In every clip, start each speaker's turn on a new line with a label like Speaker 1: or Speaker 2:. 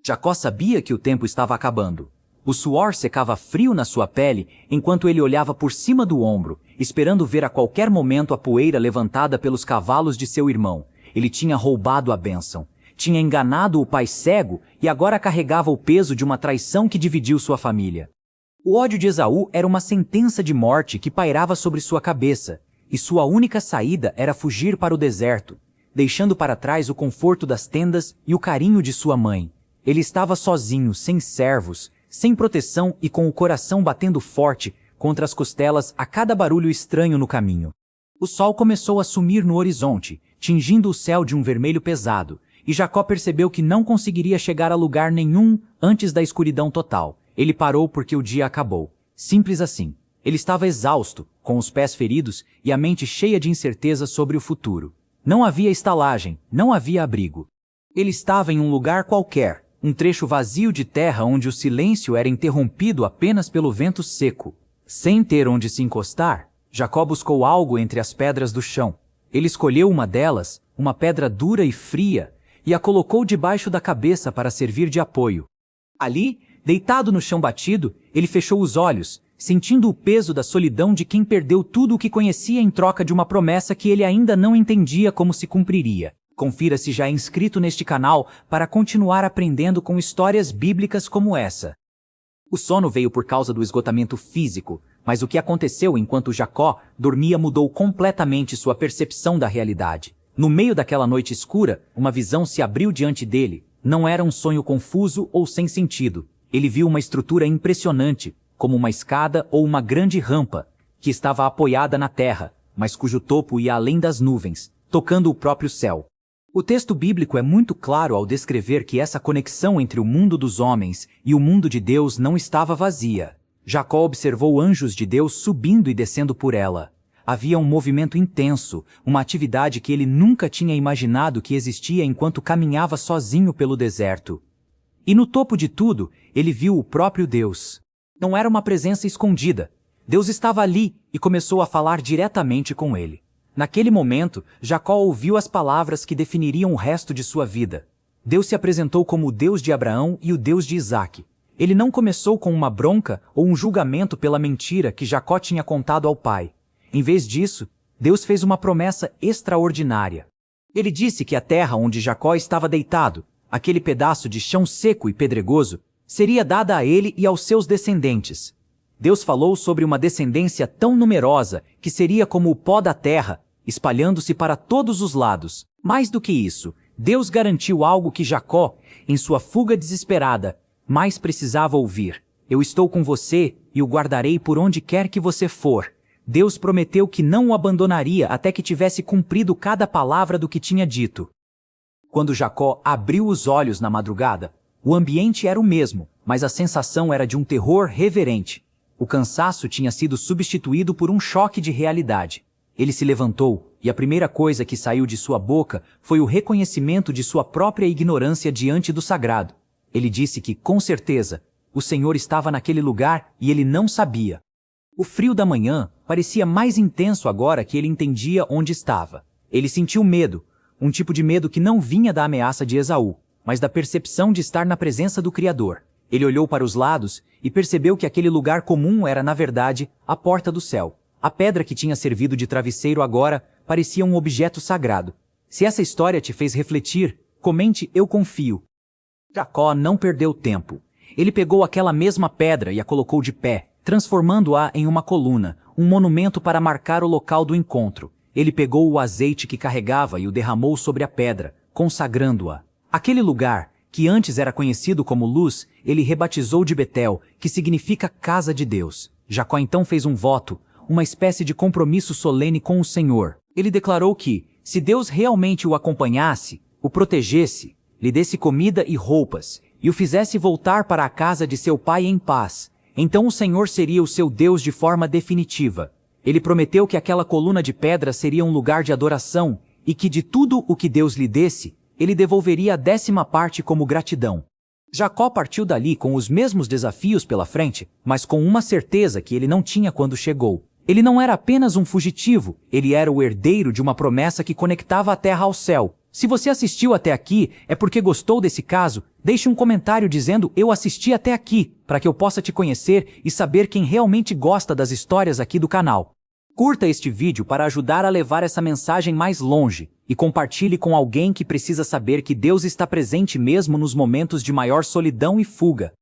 Speaker 1: Jacó sabia que o tempo estava acabando. O suor secava frio na sua pele enquanto ele olhava por cima do ombro, esperando ver a qualquer momento a poeira levantada pelos cavalos de seu irmão. Ele tinha roubado a bênção. Tinha enganado o pai cego e agora carregava o peso de uma traição que dividiu sua família. O ódio de Esaú era uma sentença de morte que pairava sobre sua cabeça, e sua única saída era fugir para o deserto, deixando para trás o conforto das tendas e o carinho de sua mãe. Ele estava sozinho, sem servos, sem proteção e com o coração batendo forte contra as costelas a cada barulho estranho no caminho. O sol começou a sumir no horizonte, tingindo o céu de um vermelho pesado, e Jacó percebeu que não conseguiria chegar a lugar nenhum antes da escuridão total. Ele parou porque o dia acabou. Simples assim. Ele estava exausto, com os pés feridos e a mente cheia de incerteza sobre o futuro. Não havia estalagem, não havia abrigo. Ele estava em um lugar qualquer, um trecho vazio de terra onde o silêncio era interrompido apenas pelo vento seco. Sem ter onde se encostar, Jacó buscou algo entre as pedras do chão. Ele escolheu uma delas, uma pedra dura e fria, e a colocou debaixo da cabeça para servir de apoio. Ali, deitado no chão batido, ele fechou os olhos, sentindo o peso da solidão de quem perdeu tudo o que conhecia em troca de uma promessa que ele ainda não entendia como se cumpriria. Confira se já é inscrito neste canal para continuar aprendendo com histórias bíblicas como essa. O sono veio por causa do esgotamento físico, mas o que aconteceu enquanto Jacó dormia mudou completamente sua percepção da realidade. No meio daquela noite escura, uma visão se abriu diante dele. Não era um sonho confuso ou sem sentido. Ele viu uma estrutura impressionante, como uma escada ou uma grande rampa, que estava apoiada na terra, mas cujo topo ia além das nuvens, tocando o próprio céu. O texto bíblico é muito claro ao descrever que essa conexão entre o mundo dos homens e o mundo de Deus não estava vazia. Jacó observou anjos de Deus subindo e descendo por ela. Havia um movimento intenso, uma atividade que ele nunca tinha imaginado que existia enquanto caminhava sozinho pelo deserto. E no topo de tudo, ele viu o próprio Deus. Não era uma presença escondida. Deus estava ali e começou a falar diretamente com ele. Naquele momento, Jacó ouviu as palavras que definiriam o resto de sua vida. Deus se apresentou como o Deus de Abraão e o Deus de Isaque. Ele não começou com uma bronca ou um julgamento pela mentira que Jacó tinha contado ao pai. Em vez disso, Deus fez uma promessa extraordinária. Ele disse que a terra onde Jacó estava deitado, aquele pedaço de chão seco e pedregoso, seria dada a ele e aos seus descendentes. Deus falou sobre uma descendência tão numerosa que seria como o pó da terra, espalhando-se para todos os lados. Mais do que isso, Deus garantiu algo que Jacó, em sua fuga desesperada, mais precisava ouvir. Eu estou com você e o guardarei por onde quer que você for. Deus prometeu que não o abandonaria até que tivesse cumprido cada palavra do que tinha dito. Quando Jacó abriu os olhos na madrugada, o ambiente era o mesmo, mas a sensação era de um terror reverente. O cansaço tinha sido substituído por um choque de realidade. Ele se levantou, e a primeira coisa que saiu de sua boca foi o reconhecimento de sua própria ignorância diante do sagrado. Ele disse que, com certeza, o Senhor estava naquele lugar e ele não sabia. O frio da manhã parecia mais intenso agora que ele entendia onde estava. Ele sentiu medo, um tipo de medo que não vinha da ameaça de Esaú, mas da percepção de estar na presença do Criador. Ele olhou para os lados e percebeu que aquele lugar comum era, na verdade, a porta do céu. A pedra que tinha servido de travesseiro agora parecia um objeto sagrado. Se essa história te fez refletir, comente "Eu confio". Jacó não perdeu tempo. Ele pegou aquela mesma pedra e a colocou de pé, transformando-a em uma coluna, um monumento para marcar o local do encontro. Ele pegou o azeite que carregava e o derramou sobre a pedra, consagrando-a. Aquele lugar, que antes era conhecido como Luz, ele rebatizou de Betel, que significa Casa de Deus. Jacó então fez um voto, uma espécie de compromisso solene com o Senhor. Ele declarou que, se Deus realmente o acompanhasse, o protegesse, lhe desse comida e roupas, e o fizesse voltar para a casa de seu pai em paz, então o Senhor seria o seu Deus de forma definitiva. Ele prometeu que aquela coluna de pedra seria um lugar de adoração e que de tudo o que Deus lhe desse, ele devolveria a 10ª parte como gratidão. Jacó partiu dali com os mesmos desafios pela frente, mas com uma certeza que ele não tinha quando chegou. Ele não era apenas um fugitivo, ele era o herdeiro de uma promessa que conectava a terra ao céu. Se você assistiu até aqui, é porque gostou desse caso, deixe um comentário dizendo eu assisti até aqui, para que eu possa te conhecer e saber quem realmente gosta das histórias aqui do canal. Curta este vídeo para ajudar a levar essa mensagem mais longe e compartilhe com alguém que precisa saber que Deus está presente mesmo nos momentos de maior solidão e fuga.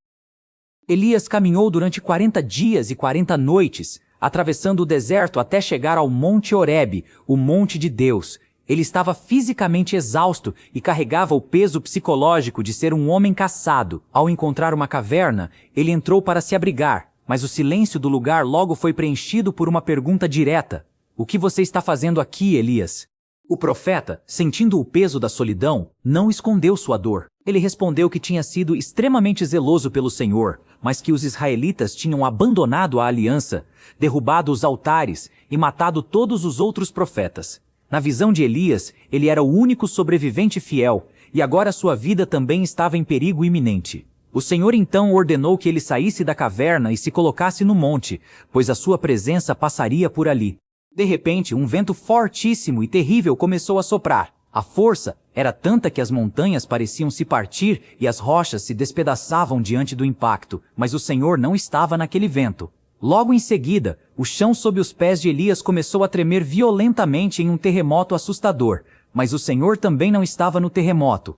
Speaker 1: Elias caminhou durante 40 dias e 40 noites, atravessando o deserto até chegar ao Monte Horebe, o Monte de Deus. Ele estava fisicamente exausto e carregava o peso psicológico de ser um homem caçado. Ao encontrar uma caverna, ele entrou para se abrigar, mas o silêncio do lugar logo foi preenchido por uma pergunta direta. O que você está fazendo aqui, Elias? O profeta, sentindo o peso da solidão, não escondeu sua dor. Ele respondeu que tinha sido extremamente zeloso pelo Senhor, mas que os israelitas tinham abandonado a aliança, derrubado os altares e matado todos os outros profetas. Na visão de Elias, ele era o único sobrevivente fiel, e agora sua vida também estava em perigo iminente. O Senhor então ordenou que ele saísse da caverna e se colocasse no monte, pois a sua presença passaria por ali. De repente, um vento fortíssimo e terrível começou a soprar. A força era tanta que as montanhas pareciam se partir e as rochas se despedaçavam diante do impacto, mas o Senhor não estava naquele vento. Logo em seguida, o chão sob os pés de Elias começou a tremer violentamente em um terremoto assustador, mas o Senhor também não estava no terremoto.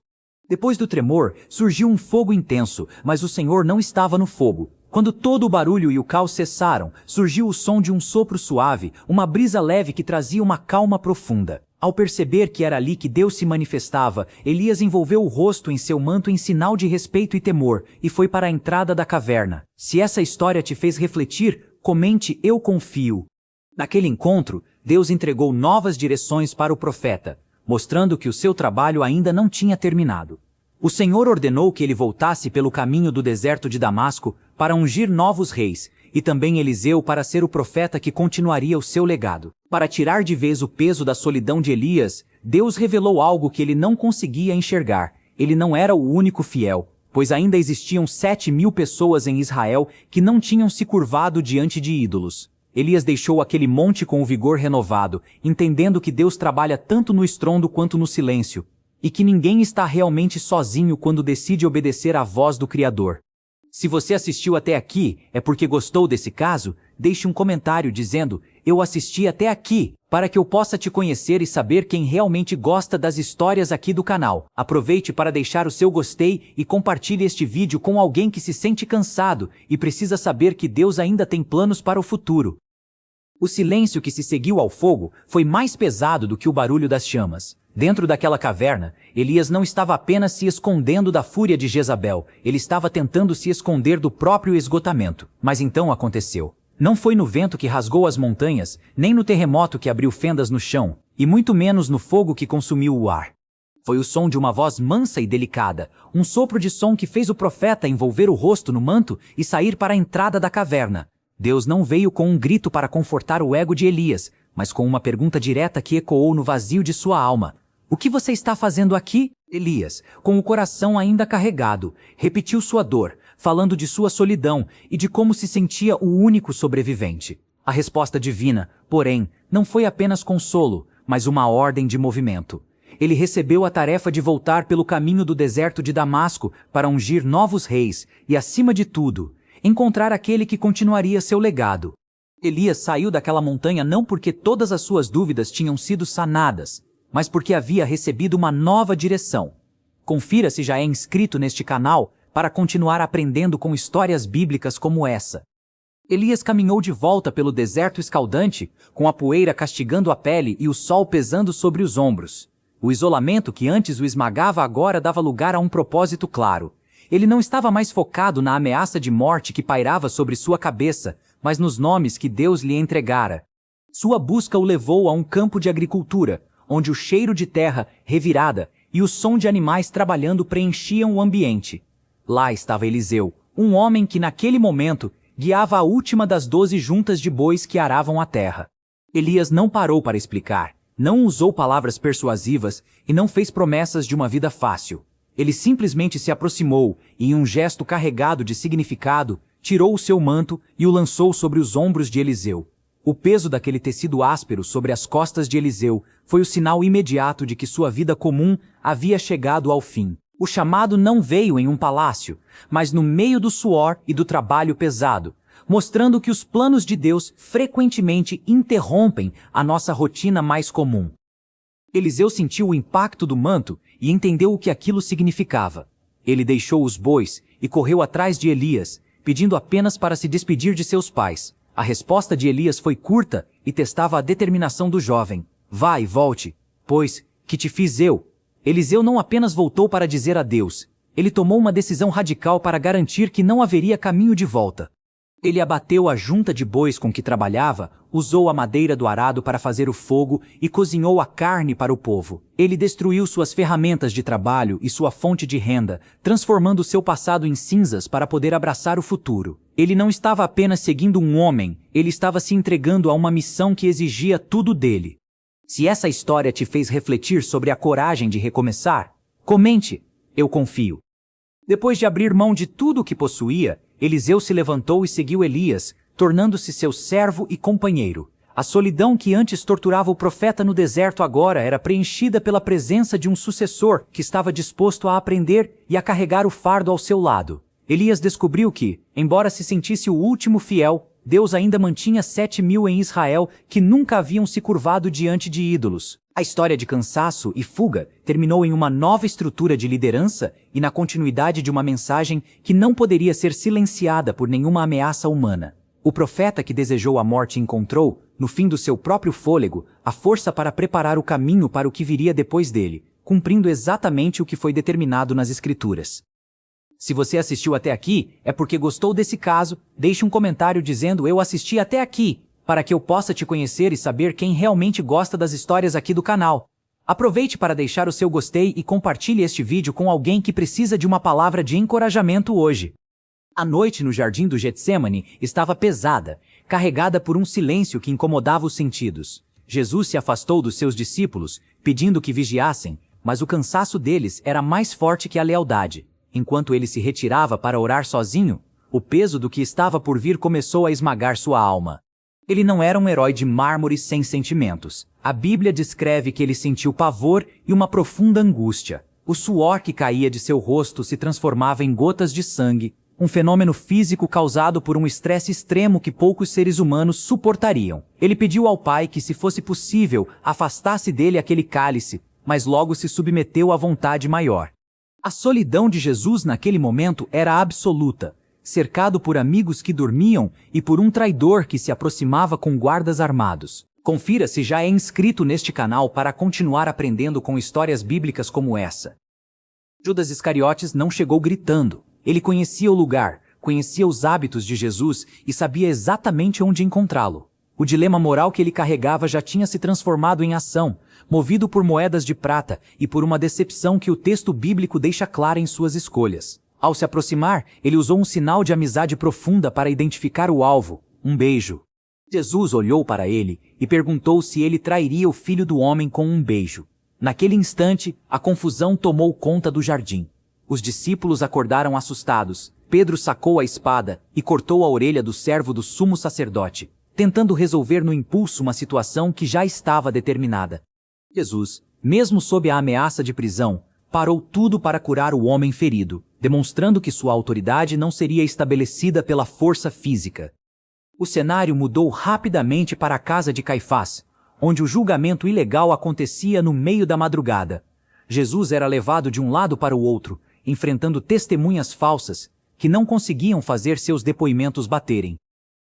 Speaker 1: Depois do tremor, surgiu um fogo intenso, mas o Senhor não estava no fogo. Quando todo o barulho e o caos cessaram, surgiu o som de um sopro suave, uma brisa leve que trazia uma calma profunda. Ao perceber que era ali que Deus se manifestava, Elias envolveu o rosto em seu manto em sinal de respeito e temor, e foi para a entrada da caverna. Se essa história te fez refletir, comente "Eu confio". Naquele encontro, Deus entregou novas direções para o profeta, mostrando que o seu trabalho ainda não tinha terminado. O Senhor ordenou que ele voltasse pelo caminho do deserto de Damasco para ungir novos reis, e também Eliseu para ser o profeta que continuaria o seu legado. Para tirar de vez o peso da solidão de Elias, Deus revelou algo que ele não conseguia enxergar. Ele não era o único fiel, pois ainda existiam 7.000 pessoas em Israel que não tinham se curvado diante de ídolos. Elias deixou aquele monte com o vigor renovado, entendendo que Deus trabalha tanto no estrondo quanto no silêncio, e que ninguém está realmente sozinho quando decide obedecer à voz do Criador. Se você assistiu até aqui, é porque gostou desse caso? Deixe um comentário dizendo "Eu assisti até aqui", para que eu possa te conhecer e saber quem realmente gosta das histórias aqui do canal. Aproveite para deixar o seu gostei e compartilhe este vídeo com alguém que se sente cansado e precisa saber que Deus ainda tem planos para o futuro. O silêncio que se seguiu ao fogo foi mais pesado do que o barulho das chamas. Dentro daquela caverna, Elias não estava apenas se escondendo da fúria de Jezabel, ele estava tentando se esconder do próprio esgotamento. Mas então aconteceu. Não foi no vento que rasgou as montanhas, nem no terremoto que abriu fendas no chão, e muito menos no fogo que consumiu o ar. Foi o som de uma voz mansa e delicada, um sopro de som que fez o profeta envolver o rosto no manto e sair para a entrada da caverna. Deus não veio com um grito para confortar o ego de Elias, mas com uma pergunta direta que ecoou no vazio de sua alma. "O que você está fazendo aqui?" Elias, com o coração ainda carregado, repetiu sua dor, falando de sua solidão e de como se sentia o único sobrevivente. A resposta divina, porém, não foi apenas consolo, mas uma ordem de movimento. Ele recebeu a tarefa de voltar pelo caminho do deserto de Damasco para ungir novos reis e, acima de tudo, encontrar aquele que continuaria seu legado. Elias saiu daquela montanha não porque todas as suas dúvidas tinham sido sanadas, mas porque havia recebido uma nova direção. Confira se já é inscrito neste canal para continuar aprendendo com histórias bíblicas como essa. Elias caminhou de volta pelo deserto escaldante, com a poeira castigando a pele e o sol pesando sobre os ombros. O isolamento que antes o esmagava agora dava lugar a um propósito claro. Ele não estava mais focado na ameaça de morte que pairava sobre sua cabeça, mas nos nomes que Deus lhe entregara. Sua busca o levou a um campo de agricultura, onde o cheiro de terra revirada e o som de animais trabalhando preenchiam o ambiente. Lá estava Eliseu, um homem que naquele momento guiava a última das 12 juntas de bois que aravam a terra. Elias não parou para explicar, não usou palavras persuasivas e não fez promessas de uma vida fácil. Ele simplesmente se aproximou e, em um gesto carregado de significado, tirou o seu manto e o lançou sobre os ombros de Eliseu. O peso daquele tecido áspero sobre as costas de Eliseu foi o sinal imediato de que sua vida comum havia chegado ao fim. O chamado não veio em um palácio, mas no meio do suor e do trabalho pesado, mostrando que os planos de Deus frequentemente interrompem a nossa rotina mais comum. Eliseu sentiu o impacto do manto e entendeu o que aquilo significava. Ele deixou os bois e correu atrás de Elias, pedindo apenas para se despedir de seus pais. A resposta de Elias foi curta e testava a determinação do jovem. Vá e volte, pois, que te fiz eu? Eliseu não apenas voltou para dizer adeus, ele tomou uma decisão radical para garantir que não haveria caminho de volta. Ele abateu a junta de bois com que trabalhava, usou a madeira do arado para fazer o fogo e cozinhou a carne para o povo. Ele destruiu suas ferramentas de trabalho e sua fonte de renda, transformando seu passado em cinzas para poder abraçar o futuro. Ele não estava apenas seguindo um homem, ele estava se entregando a uma missão que exigia tudo dele. Se essa história te fez refletir sobre a coragem de recomeçar, comente, eu confio. Depois de abrir mão de tudo o que possuía, Eliseu se levantou e seguiu Elias, tornando-se seu servo e companheiro. A solidão que antes torturava o profeta no deserto agora era preenchida pela presença de um sucessor que estava disposto a aprender e a carregar o fardo ao seu lado. Elias descobriu que, embora se sentisse o último fiel, Deus ainda mantinha 7.000 em Israel que nunca haviam se curvado diante de ídolos. A história de cansaço e fuga terminou em uma nova estrutura de liderança e na continuidade de uma mensagem que não poderia ser silenciada por nenhuma ameaça humana. O profeta que desejou a morte encontrou, no fim do seu próprio fôlego, a força para preparar o caminho para o que viria depois dele, cumprindo exatamente o que foi determinado nas Escrituras. Se você assistiu até aqui, é porque gostou desse caso, deixe um comentário dizendo eu assisti até aqui, para que eu possa te conhecer e saber quem realmente gosta das histórias aqui do canal. Aproveite para deixar o seu gostei e compartilhe este vídeo com alguém que precisa de uma palavra de encorajamento hoje. A noite no jardim do Getsêmani estava pesada, carregada por um silêncio que incomodava os sentidos. Jesus se afastou dos seus discípulos, pedindo que vigiassem, mas o cansaço deles era mais forte que a lealdade. Enquanto ele se retirava para orar sozinho, o peso do que estava por vir começou a esmagar sua alma. Ele não era um herói de mármore sem sentimentos. A Bíblia descreve que ele sentiu pavor e uma profunda angústia. O suor que caía de seu rosto se transformava em gotas de sangue, um fenômeno físico causado por um estresse extremo que poucos seres humanos suportariam. Ele pediu ao Pai que, se fosse possível, afastasse dele aquele cálice, mas logo se submeteu à vontade maior. A solidão de Jesus naquele momento era absoluta, cercado por amigos que dormiam e por um traidor que se aproximava com guardas armados. Confira se já é inscrito neste canal para continuar aprendendo com histórias bíblicas como essa. Judas Iscariotes não chegou gritando. Ele conhecia o lugar, conhecia os hábitos de Jesus e sabia exatamente onde encontrá-lo. O dilema moral que ele carregava já tinha se transformado em ação, movido por moedas de prata e por uma decepção que o texto bíblico deixa clara em suas escolhas. Ao se aproximar, ele usou um sinal de amizade profunda para identificar o alvo, um beijo. Jesus olhou para ele e perguntou se ele trairia o Filho do Homem com um beijo. Naquele instante, a confusão tomou conta do jardim. Os discípulos acordaram assustados. Pedro sacou a espada e cortou a orelha do servo do sumo sacerdote, tentando resolver no impulso uma situação que já estava determinada. Jesus, mesmo sob a ameaça de prisão, parou tudo para curar o homem ferido, demonstrando que sua autoridade não seria estabelecida pela força física. O cenário mudou rapidamente para a casa de Caifás, onde o julgamento ilegal acontecia no meio da madrugada. Jesus era levado de um lado para o outro, enfrentando testemunhas falsas que não conseguiam fazer seus depoimentos baterem.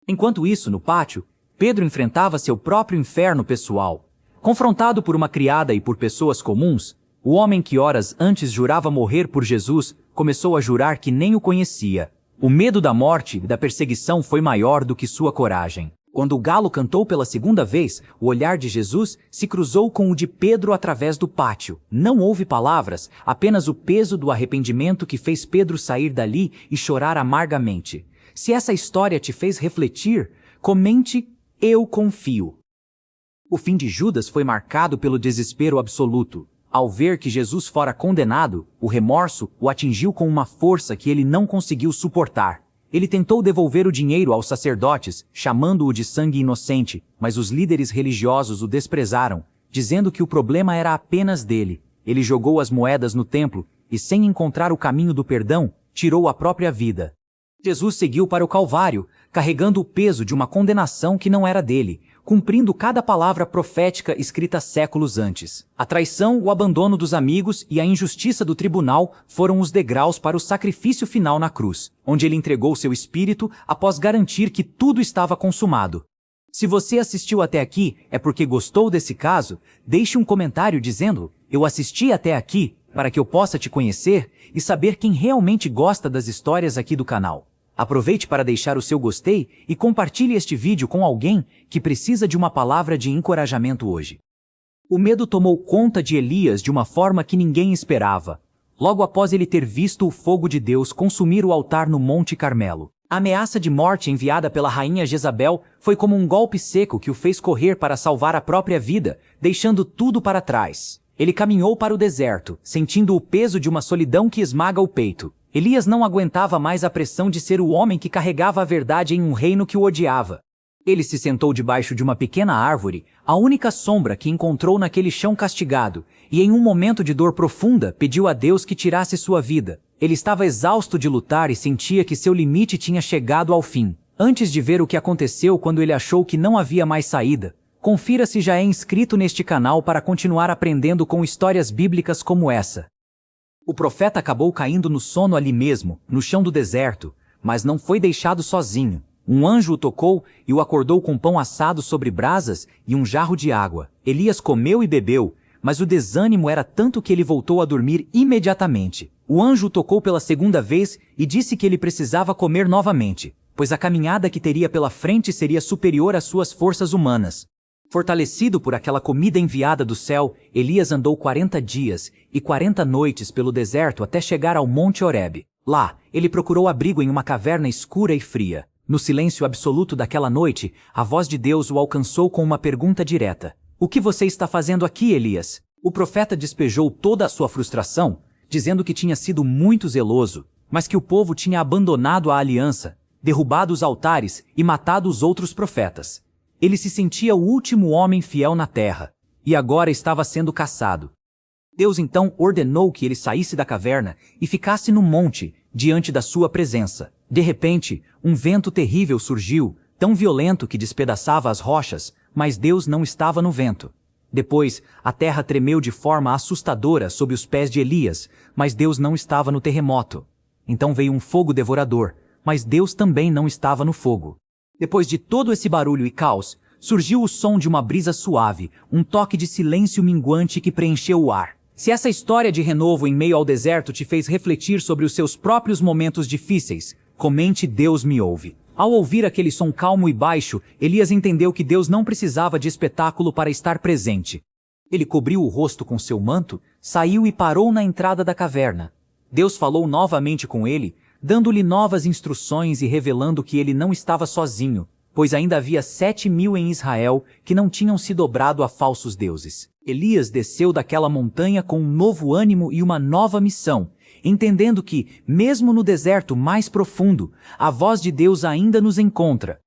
Speaker 1: Enquanto isso, no pátio, Pedro enfrentava seu próprio inferno pessoal. Confrontado por uma criada e por pessoas comuns, o homem que horas antes jurava morrer por Jesus começou a jurar que nem o conhecia. O medo da morte e da perseguição foi maior do que sua coragem. Quando o galo cantou pela segunda vez, o olhar de Jesus se cruzou com o de Pedro através do pátio. Não houve palavras, apenas o peso do arrependimento que fez Pedro sair dali e chorar amargamente. Se essa história te fez refletir, comente "Eu confio". O fim de Judas foi marcado pelo desespero absoluto. Ao ver que Jesus fora condenado, o remorso o atingiu com uma força que ele não conseguiu suportar. Ele tentou devolver o dinheiro aos sacerdotes, chamando-o de sangue inocente, mas os líderes religiosos o desprezaram, dizendo que o problema era apenas dele. Ele jogou as moedas no templo e, sem encontrar o caminho do perdão, tirou a própria vida. Jesus seguiu para o Calvário, carregando o peso de uma condenação que não era dele, cumprindo cada palavra profética escrita séculos antes. A traição, o abandono dos amigos e a injustiça do tribunal foram os degraus para o sacrifício final na cruz, onde ele entregou seu espírito após garantir que tudo estava consumado. Se você assistiu até aqui, é porque gostou desse caso? Deixe um comentário dizendo: "Eu assisti até aqui", para que eu possa te conhecer e saber quem realmente gosta das histórias aqui do canal. Aproveite para deixar o seu gostei e compartilhe este vídeo com alguém que precisa de uma palavra de encorajamento hoje. O medo tomou conta de Elias de uma forma que ninguém esperava, logo após ele ter visto o fogo de Deus consumir o altar no Monte Carmelo. A ameaça de morte enviada pela rainha Jezabel foi como um golpe seco que o fez correr para salvar a própria vida, deixando tudo para trás. Ele caminhou para o deserto, sentindo o peso de uma solidão que esmaga o peito. Elias não aguentava mais a pressão de ser o homem que carregava a verdade em um reino que o odiava. Ele se sentou debaixo de uma pequena árvore, a única sombra que encontrou naquele chão castigado, e em um momento de dor profunda pediu a Deus que tirasse sua vida. Ele estava exausto de lutar e sentia que seu limite tinha chegado ao fim. Antes de ver o que aconteceu quando ele achou que não havia mais saída, confira se já é inscrito neste canal para continuar aprendendo com histórias bíblicas como essa. O profeta acabou caindo no sono ali mesmo, no chão do deserto, mas não foi deixado sozinho. Um anjo o tocou e o acordou com pão assado sobre brasas e um jarro de água. Elias comeu e bebeu, mas o desânimo era tanto que ele voltou a dormir imediatamente. O anjo o tocou pela segunda vez e disse que ele precisava comer novamente, pois a caminhada que teria pela frente seria superior às suas forças humanas. Fortalecido por aquela comida enviada do céu, Elias andou 40 dias e 40 noites pelo deserto até chegar ao Monte Horebe. Lá, ele procurou abrigo em uma caverna escura e fria. No silêncio absoluto daquela noite, a voz de Deus o alcançou com uma pergunta direta: "O que você está fazendo aqui, Elias?" O profeta despejou toda a sua frustração, dizendo que tinha sido muito zeloso, mas que o povo tinha abandonado a aliança, derrubado os altares e matado os outros profetas. Ele se sentia o último homem fiel na terra, e agora estava sendo caçado. Deus então ordenou que ele saísse da caverna e ficasse no monte, diante da sua presença. De repente, um vento terrível surgiu, tão violento que despedaçava as rochas, mas Deus não estava no vento. Depois, a terra tremeu de forma assustadora sob os pés de Elias, mas Deus não estava no terremoto. Então veio um fogo devorador, mas Deus também não estava no fogo. Depois de todo esse barulho e caos, surgiu o som de uma brisa suave, um toque de silêncio minguante que preencheu o ar. Se essa história de renovo em meio ao deserto te fez refletir sobre os seus próprios momentos difíceis, comente "Deus me ouve". Ao ouvir aquele som calmo e baixo, Elias entendeu que Deus não precisava de espetáculo para estar presente. Ele cobriu o rosto com seu manto, saiu e parou na entrada da caverna. Deus falou novamente com ele, dando-lhe novas instruções e revelando que ele não estava sozinho, pois ainda havia 7.000 em Israel que não tinham se dobrado a falsos deuses. Elias desceu daquela montanha com um novo ânimo e uma nova missão, entendendo que, mesmo no deserto mais profundo, a voz de Deus ainda nos encontra.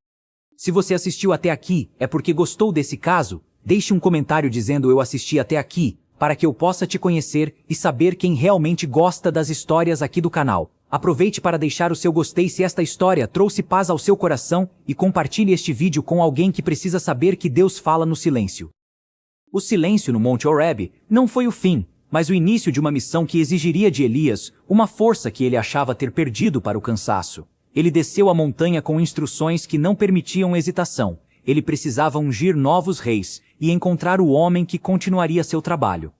Speaker 1: Se você assistiu até aqui, é porque gostou desse caso? Deixe um comentário dizendo "eu assisti até aqui", para que eu possa te conhecer e saber quem realmente gosta das histórias aqui do canal. Aproveite para deixar o seu gostei se esta história trouxe paz ao seu coração e compartilhe este vídeo com alguém que precisa saber que Deus fala no silêncio. O silêncio no Monte Horebe não foi o fim, mas o início de uma missão que exigiria de Elias uma força que ele achava ter perdido para o cansaço. Ele desceu a montanha com instruções que não permitiam hesitação. Ele precisava ungir novos reis e encontrar o homem que continuaria seu trabalho.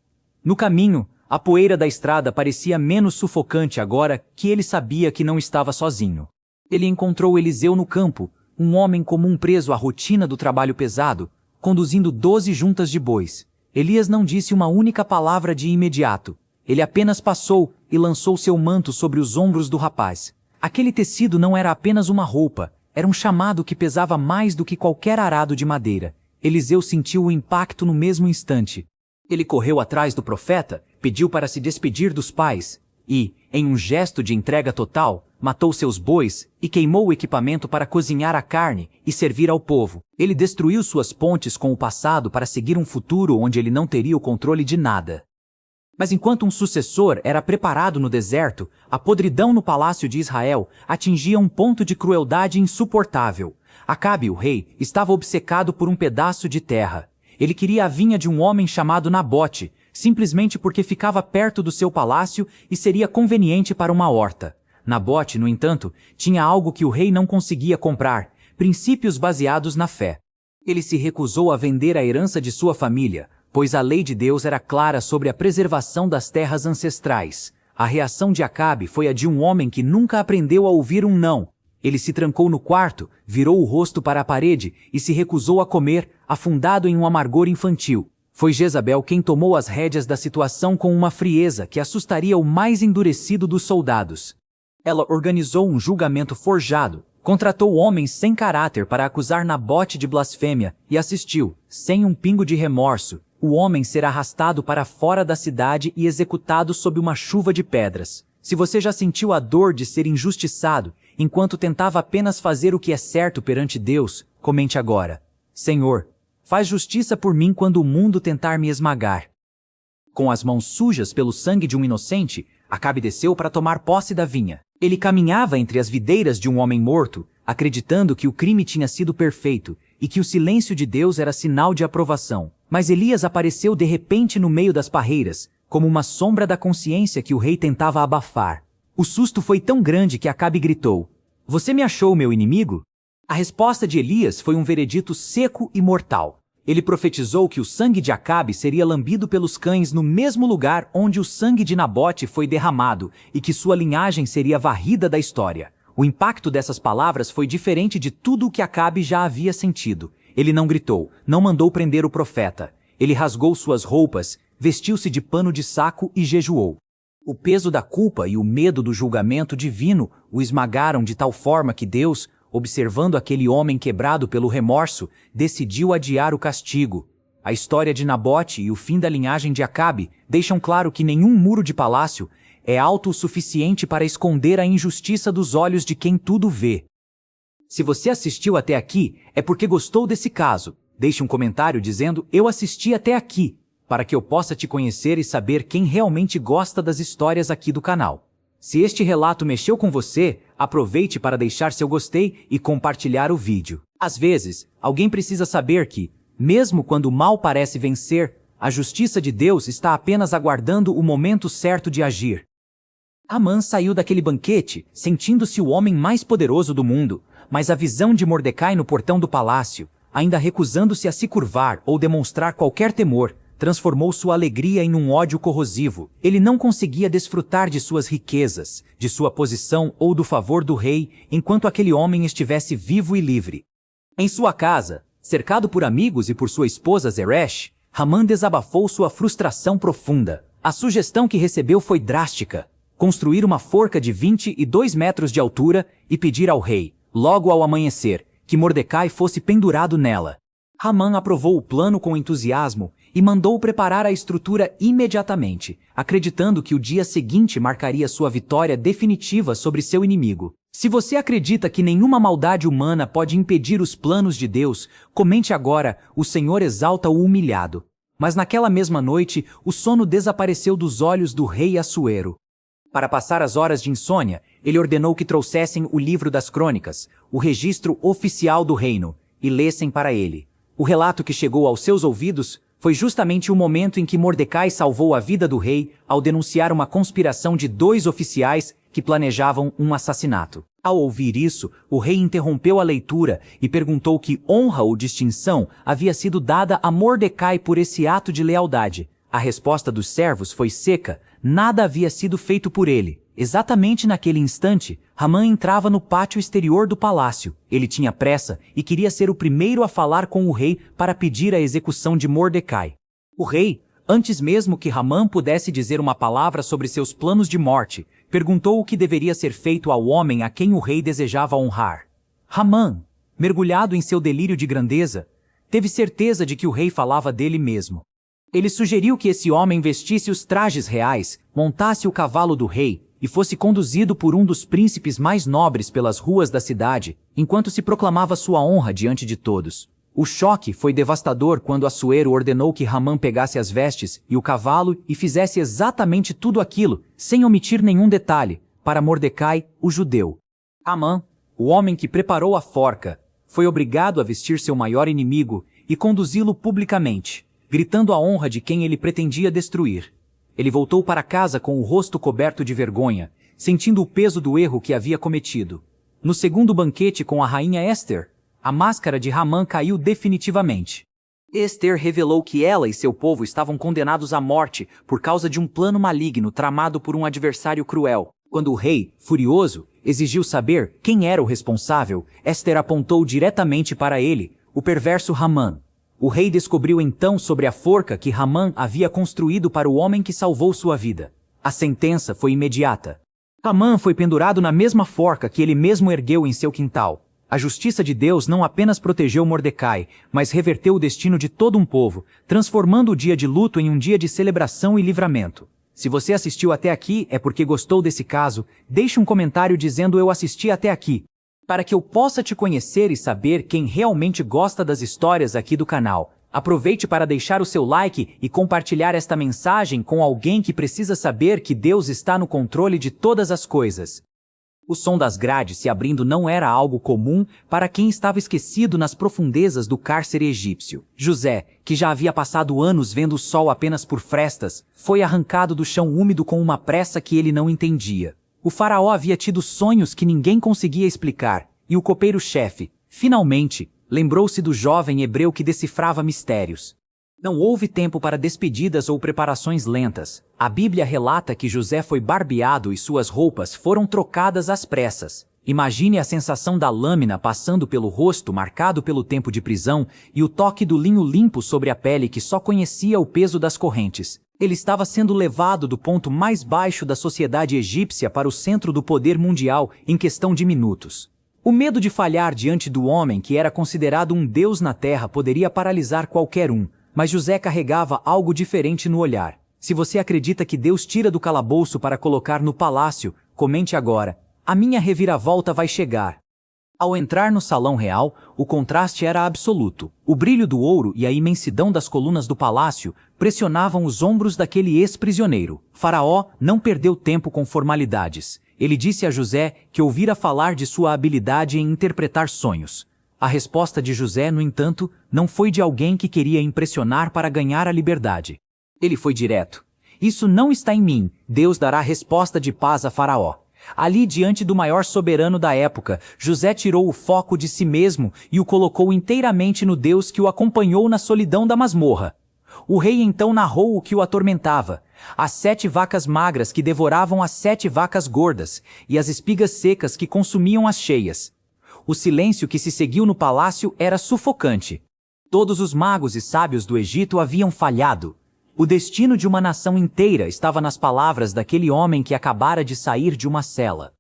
Speaker 1: No caminho, a poeira da estrada parecia menos sufocante agora que ele sabia que não estava sozinho. Ele encontrou Eliseu no campo, um homem comum preso à rotina do trabalho pesado, conduzindo 12 juntas de bois. Elias não disse uma única palavra de imediato. Ele apenas passou e lançou seu manto sobre os ombros do rapaz. Aquele tecido não era apenas uma roupa, era um chamado que pesava mais do que qualquer arado de madeira. Eliseu sentiu o impacto no mesmo instante. Ele correu atrás do profeta, pediu para se despedir dos pais, e, Em um gesto de entrega total, matou seus bois e queimou o equipamento para cozinhar a carne e servir ao povo. Ele destruiu suas pontes com o passado para seguir um futuro onde ele não teria o controle de nada. Mas enquanto um sucessor era preparado no deserto, a podridão no palácio de Israel atingia um ponto de crueldade insuportável. Acabe, o rei, estava obcecado por um pedaço de terra. Ele queria a vinha de um homem chamado Nabote, simplesmente porque ficava perto do seu palácio e seria conveniente para uma horta. Nabote, no entanto, tinha algo que o rei não conseguia comprar: princípios baseados na fé. Ele se recusou a vender a herança de sua família, pois a lei de Deus era clara sobre a preservação das terras ancestrais. A reação de Acabe foi a de um homem que nunca aprendeu a ouvir um não. Ele se trancou no quarto, virou o rosto para a parede e se recusou a comer, afundado em um amargor infantil. Foi Jezabel quem tomou as rédeas da situação com uma frieza que assustaria o mais endurecido dos soldados. Ela organizou um julgamento forjado, contratou homens sem caráter para acusar Nabote de blasfêmia e assistiu, sem um pingo de remorso, o homem ser arrastado para fora da cidade e executado sob uma chuva de pedras. Se você já sentiu a dor de ser injustiçado, enquanto tentava apenas fazer o que é certo perante Deus, comente agora: Senhor, faz justiça por mim quando o mundo tentar me esmagar. Com as mãos sujas pelo sangue de um inocente, Acabe desceu para tomar posse da vinha. Ele caminhava entre as videiras de um homem morto, acreditando que o crime tinha sido perfeito e que o silêncio de Deus era sinal de aprovação. Mas Elias apareceu de repente no meio das parreiras, como uma sombra da consciência que o rei tentava abafar. O susto foi tão grande que Acabe gritou: Você me achou meu inimigo? A resposta de Elias foi um veredito seco e mortal. Ele profetizou que o sangue de Acabe seria lambido pelos cães no mesmo lugar onde o sangue de Nabote foi derramado e que sua linhagem seria varrida da história. O impacto dessas palavras foi diferente de tudo o que Acabe já havia sentido. Ele não gritou, não mandou prender o profeta. Ele rasgou suas roupas, vestiu-se de pano de saco e jejuou. O peso da culpa e o medo do julgamento divino o esmagaram de tal forma que Deus, observando aquele homem quebrado pelo remorso, decidiu adiar o castigo. A história de Nabote e o fim da linhagem de Acabe deixam claro que nenhum muro de palácio é alto o suficiente para esconder a injustiça dos olhos de quem tudo vê. Se você assistiu até aqui, é porque gostou desse caso. Deixe um comentário dizendo "Eu assisti até aqui", para que eu possa te conhecer e saber quem realmente gosta das histórias aqui do canal. Se este relato mexeu com você, aproveite para deixar seu gostei e compartilhar o vídeo. Às vezes, alguém precisa saber que, mesmo quando o mal parece vencer, a justiça de Deus está apenas aguardando o momento certo de agir. Amã saiu daquele banquete, sentindo-se o homem mais poderoso do mundo, mas a visão de Mordecai no portão do palácio, ainda recusando-se a se curvar ou demonstrar qualquer temor, transformou sua alegria em um ódio corrosivo. Ele não conseguia desfrutar de suas riquezas, de sua posição ou do favor do rei, enquanto aquele homem estivesse vivo e livre. Em sua casa, cercado por amigos e por sua esposa Zeresh, Amã desabafou sua frustração profunda. A sugestão que recebeu foi drástica: construir uma forca de 22 metros de altura e pedir ao rei, logo ao amanhecer, que Mordecai fosse pendurado nela. Amã aprovou o plano com entusiasmo e mandou preparar a estrutura imediatamente, acreditando que o dia seguinte marcaria sua vitória definitiva sobre seu inimigo. Se você acredita que nenhuma maldade humana pode impedir os planos de Deus, comente agora: o Senhor exalta o humilhado. Mas naquela mesma noite, o sono desapareceu dos olhos do rei Assuero. Para passar as horas de insônia, ele ordenou que trouxessem o livro das crônicas, o registro oficial do reino, e lessem para ele. O relato que chegou aos seus ouvidos foi justamente o momento em que Mordecai salvou a vida do rei ao denunciar uma conspiração de 2 oficiais que planejavam um assassinato. Ao ouvir isso, o rei interrompeu a leitura e perguntou que honra ou distinção havia sido dada a Mordecai por esse ato de lealdade. A resposta dos servos foi seca: nada havia sido feito por ele. Exatamente naquele instante, Amã entrava no pátio exterior do palácio. Ele tinha pressa e queria ser o primeiro a falar com o rei para pedir a execução de Mordecai. O rei, antes mesmo que Amã pudesse dizer uma palavra sobre seus planos de morte, perguntou o que deveria ser feito ao homem a quem o rei desejava honrar. Amã, mergulhado em seu delírio de grandeza, teve certeza de que o rei falava dele mesmo. Ele sugeriu que esse homem vestisse os trajes reais, montasse o cavalo do rei e fosse conduzido por um dos príncipes mais nobres pelas ruas da cidade, enquanto se proclamava sua honra diante de todos. O choque foi devastador quando Assuero ordenou que Hamã pegasse as vestes e o cavalo e fizesse exatamente tudo aquilo, sem omitir nenhum detalhe, para Mordecai, o judeu. Hamã, o homem que preparou a forca, foi obrigado a vestir seu maior inimigo e conduzi-lo publicamente, gritando a honra de quem ele pretendia destruir. Ele voltou para casa com o rosto coberto de vergonha, sentindo o peso do erro que havia cometido. No segundo banquete com a rainha Esther, a máscara de Hamã caiu definitivamente. Esther revelou que ela e seu povo estavam condenados à morte por causa de um plano maligno tramado por um adversário cruel. Quando o rei, furioso, exigiu saber quem era o responsável, Esther apontou diretamente para ele, o perverso Hamã. O rei descobriu então sobre a forca que Hamã havia construído para o homem que salvou sua vida. A sentença foi imediata. Hamã foi pendurado na mesma forca que ele mesmo ergueu em seu quintal. A justiça de Deus não apenas protegeu Mordecai, mas reverteu o destino de todo um povo, transformando o dia de luto em um dia de celebração e livramento. Se você assistiu até aqui é porque gostou desse caso, deixe um comentário dizendo eu assisti até aqui, para que eu possa te conhecer e saber quem realmente gosta das histórias aqui do canal. Aproveite para deixar o seu like e compartilhar esta mensagem com alguém que precisa saber que Deus está no controle de todas as coisas. O som das grades se abrindo não era algo comum para quem estava esquecido nas profundezas do cárcere egípcio. José, que já havia passado anos vendo o sol apenas por frestas, foi arrancado do chão úmido com uma pressa que ele não entendia. O faraó havia tido sonhos que ninguém conseguia explicar, e o copeiro-chefe, finalmente, lembrou-se do jovem hebreu que decifrava mistérios. Não houve tempo para despedidas ou preparações lentas. A Bíblia relata que José foi barbeado e suas roupas foram trocadas às pressas. Imagine a sensação da lâmina passando pelo rosto marcado pelo tempo de prisão e o toque do linho limpo sobre a pele que só conhecia o peso das correntes. Ele estava sendo levado do ponto mais baixo da sociedade egípcia para o centro do poder mundial em questão de minutos. O medo de falhar diante do homem que era considerado um deus na terra poderia paralisar qualquer um. Mas José carregava algo diferente no olhar. Se você acredita que Deus tira do calabouço para colocar no palácio, comente agora. A minha reviravolta vai chegar. Ao entrar no salão real, o contraste era absoluto. O brilho do ouro e a imensidão das colunas do palácio pressionavam os ombros daquele ex-prisioneiro. Faraó não perdeu tempo com formalidades. Ele disse a José que ouvira falar de sua habilidade em interpretar sonhos. A resposta de José, no entanto, não foi de alguém que queria impressionar para ganhar a liberdade. Ele foi direto. Isso não está em mim. Deus dará resposta de paz a Faraó. Ali, diante do maior soberano da época, José tirou o foco de si mesmo e o colocou inteiramente no Deus que o acompanhou na solidão da masmorra. O rei então narrou o que o atormentava. As 7 vacas magras que devoravam as 7 vacas gordas, e as espigas secas que consumiam as cheias. O silêncio que se seguiu no palácio era sufocante. Todos os magos e sábios do Egito haviam falhado. O destino de uma nação inteira estava nas palavras daquele homem que acabara de sair de uma cela.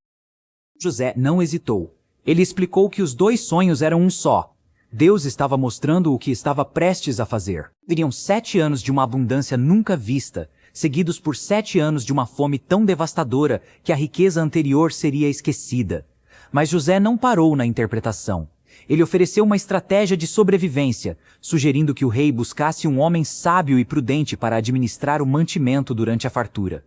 Speaker 1: José não hesitou. Ele explicou que os 2 sonhos eram um só. Deus estava mostrando o que estava prestes a fazer. Viriam 7 anos de uma abundância nunca vista, seguidos por 7 anos de uma fome tão devastadora que a riqueza anterior seria esquecida. Mas José não parou na interpretação. Ele ofereceu uma estratégia de sobrevivência, sugerindo que o rei buscasse um homem sábio e prudente para administrar o mantimento durante a fartura.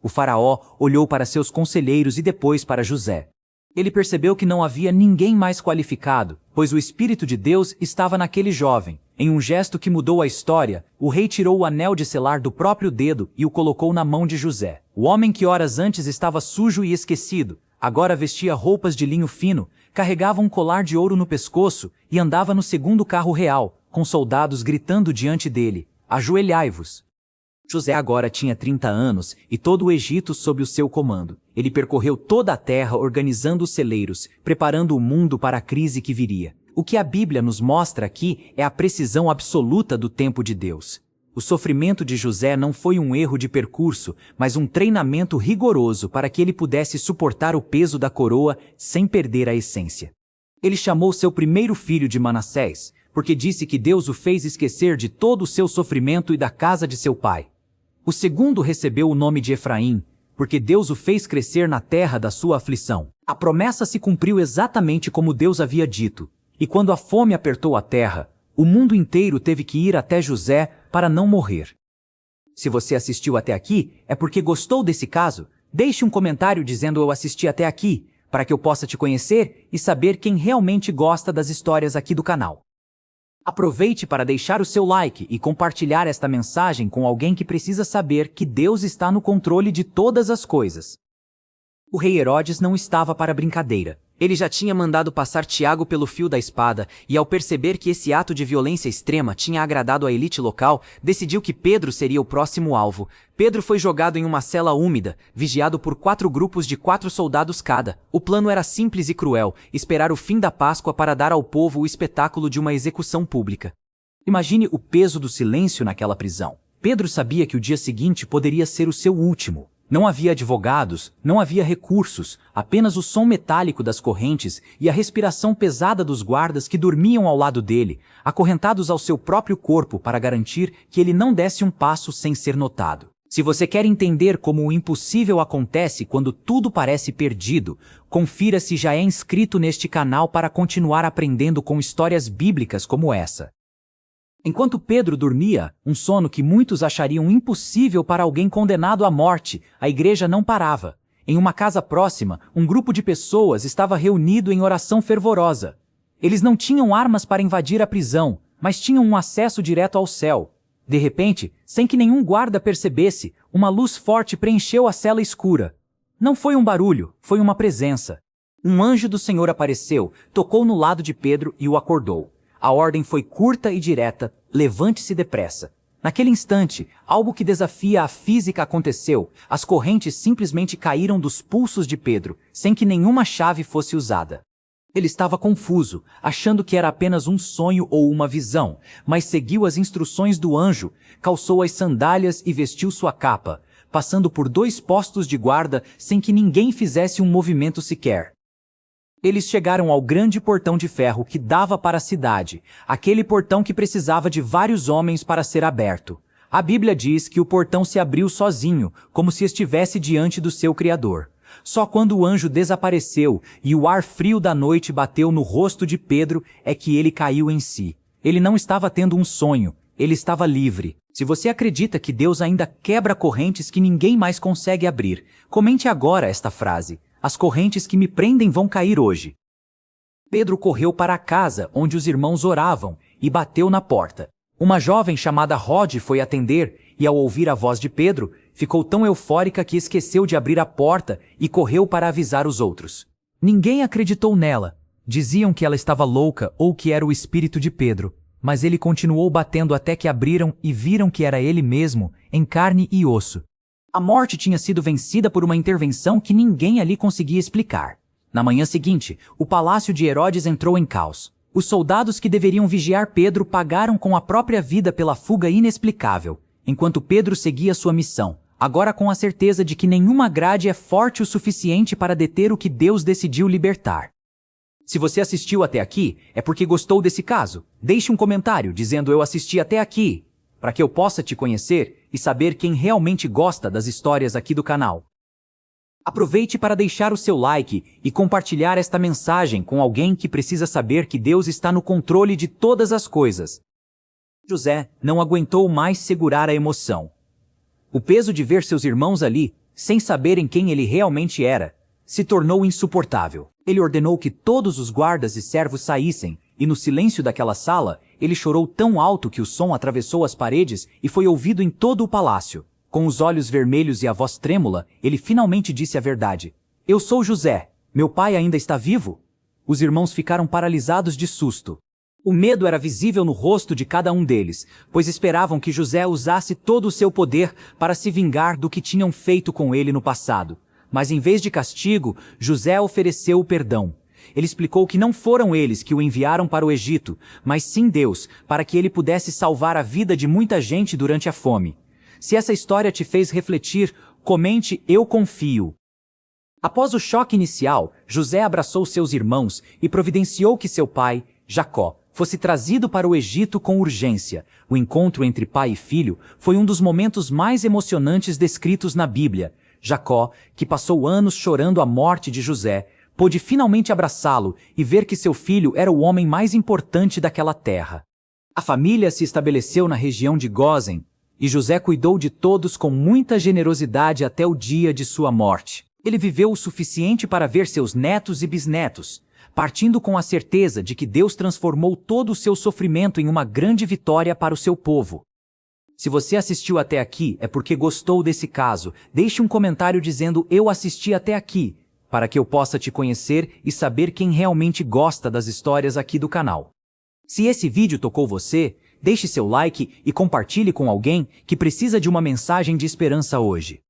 Speaker 1: O faraó olhou para seus conselheiros e depois para José. Ele percebeu que não havia ninguém mais qualificado, pois o Espírito de Deus estava naquele jovem. Em um gesto que mudou a história, o rei tirou o anel de selar do próprio dedo e o colocou na mão de José. O homem que horas antes estava sujo e esquecido, agora vestia roupas de linho fino, carregava um colar de ouro no pescoço e andava no segundo carro real, com soldados gritando diante dele: ajoelhai-vos. José agora tinha 30 anos e todo o Egito sob o seu comando. Ele percorreu toda a terra organizando os celeiros, preparando o mundo para a crise que viria. O que a Bíblia nos mostra aqui é a precisão absoluta do tempo de Deus. O sofrimento de José não foi um erro de percurso, mas um treinamento rigoroso para que ele pudesse suportar o peso da coroa sem perder a essência. Ele chamou seu primeiro filho de Manassés, porque disse que Deus o fez esquecer de todo o seu sofrimento e da casa de seu pai. O segundo recebeu o nome de Efraim, porque Deus o fez crescer na terra da sua aflição. A promessa se cumpriu exatamente como Deus havia dito, e quando a fome apertou a terra, o mundo inteiro teve que ir até José para não morrer. Se você assistiu até aqui, é porque gostou desse caso. Deixe um comentário dizendo eu assisti até aqui, para que eu possa te conhecer e saber quem realmente gosta das histórias aqui do canal. Aproveite para deixar o seu like e compartilhar esta mensagem com alguém que precisa saber que Deus está no controle de todas as coisas. O rei Herodes não estava para brincadeira. Ele já tinha mandado passar Tiago pelo fio da espada e, ao perceber que esse ato de violência extrema tinha agradado a elite local, decidiu que Pedro seria o próximo alvo. Pedro foi jogado em uma cela úmida, vigiado por 4 grupos de 4 soldados cada. O plano era simples e cruel: esperar o fim da Páscoa para dar ao povo o espetáculo de uma execução pública. Imagine o peso do silêncio naquela prisão. Pedro sabia que o dia seguinte poderia ser o seu último. Não havia advogados, não havia recursos, apenas o som metálico das correntes e a respiração pesada dos guardas que dormiam ao lado dele, acorrentados ao seu próprio corpo para garantir que ele não desse um passo sem ser notado. Se você quer entender como o impossível acontece quando tudo parece perdido, confira se já é inscrito neste canal para continuar aprendendo com histórias bíblicas como essa. Enquanto Pedro dormia, um sono que muitos achariam impossível para alguém condenado à morte, a igreja não parava. Em uma casa próxima, um grupo de pessoas estava reunido em oração fervorosa. Eles não tinham armas para invadir a prisão, mas tinham um acesso direto ao céu. De repente, sem que nenhum guarda percebesse, uma luz forte preencheu a cela escura. Não foi um barulho, foi uma presença. Um anjo do Senhor apareceu, tocou no lado de Pedro e o acordou. A ordem foi curta e direta: levante-se depressa. Naquele instante, algo que desafia a física aconteceu. As correntes simplesmente caíram dos pulsos de Pedro, sem que nenhuma chave fosse usada. Ele estava confuso, achando que era apenas um sonho ou uma visão, mas seguiu as instruções do anjo, calçou as sandálias e vestiu sua capa, passando por 2 postos de guarda sem que ninguém fizesse um movimento sequer. Eles chegaram ao grande portão de ferro que dava para a cidade, aquele portão que precisava de vários homens para ser aberto. A Bíblia diz que o portão se abriu sozinho, como se estivesse diante do seu Criador. Só quando o anjo desapareceu e o ar frio da noite bateu no rosto de Pedro é que ele caiu em si. Ele não estava tendo um sonho, ele estava livre. Se você acredita que Deus ainda quebra correntes que ninguém mais consegue abrir, comente agora esta frase: as correntes que me prendem vão cair hoje. Pedro correu para a casa onde os irmãos oravam e bateu na porta. Uma jovem chamada Rode foi atender e, ao ouvir a voz de Pedro, ficou tão eufórica que esqueceu de abrir a porta e correu para avisar os outros. Ninguém acreditou nela. Diziam que ela estava louca ou que era o espírito de Pedro, mas ele continuou batendo até que abriram e viram que era ele mesmo, em carne e osso. A morte tinha sido vencida por uma intervenção que ninguém ali conseguia explicar. Na manhã seguinte, o palácio de Herodes entrou em caos. Os soldados que deveriam vigiar Pedro pagaram com a própria vida pela fuga inexplicável, enquanto Pedro seguia sua missão, agora com a certeza de que nenhuma grade é forte o suficiente para deter o que Deus decidiu libertar. Se você assistiu até aqui, é porque gostou desse caso. Deixe um comentário dizendo eu assisti até aqui, para que eu possa te conhecer e saber quem realmente gosta das histórias aqui do canal. Aproveite para deixar o seu like e compartilhar esta mensagem com alguém que precisa saber que Deus está no controle de todas as coisas. José não aguentou mais segurar a emoção. O peso de ver seus irmãos ali, sem saberem quem ele realmente era, se tornou insuportável. Ele ordenou que todos os guardas e servos saíssem, e no silêncio daquela sala, ele chorou tão alto que o som atravessou as paredes e foi ouvido em todo o palácio. Com os olhos vermelhos e a voz trêmula, ele finalmente disse a verdade. Eu sou José. Meu pai ainda está vivo? Os irmãos ficaram paralisados de susto. O medo era visível no rosto de cada um deles, pois esperavam que José usasse todo o seu poder para se vingar do que tinham feito com ele no passado. Mas em vez de castigo, José ofereceu o perdão. Ele explicou que não foram eles que o enviaram para o Egito, mas sim Deus, para que ele pudesse salvar a vida de muita gente durante a fome. Se essa história te fez refletir, comente "Eu confio". Após o choque inicial, José abraçou seus irmãos e providenciou que seu pai, Jacó, fosse trazido para o Egito com urgência. O encontro entre pai e filho foi um dos momentos mais emocionantes descritos na Bíblia. Jacó, que passou anos chorando a morte de José, pôde finalmente abraçá-lo e ver que seu filho era o homem mais importante daquela terra. A família se estabeleceu na região de Gósen, e José cuidou de todos com muita generosidade até o dia de sua morte. Ele viveu o suficiente para ver seus netos e bisnetos, partindo com a certeza de que Deus transformou todo o seu sofrimento em uma grande vitória para o seu povo. Se você assistiu até aqui, é porque gostou desse caso. Deixe um comentário dizendo "Eu assisti até aqui", para que eu possa te conhecer e saber quem realmente gosta das histórias aqui do canal. Se esse vídeo tocou você, deixe seu like e compartilhe com alguém que precisa de uma mensagem de esperança hoje.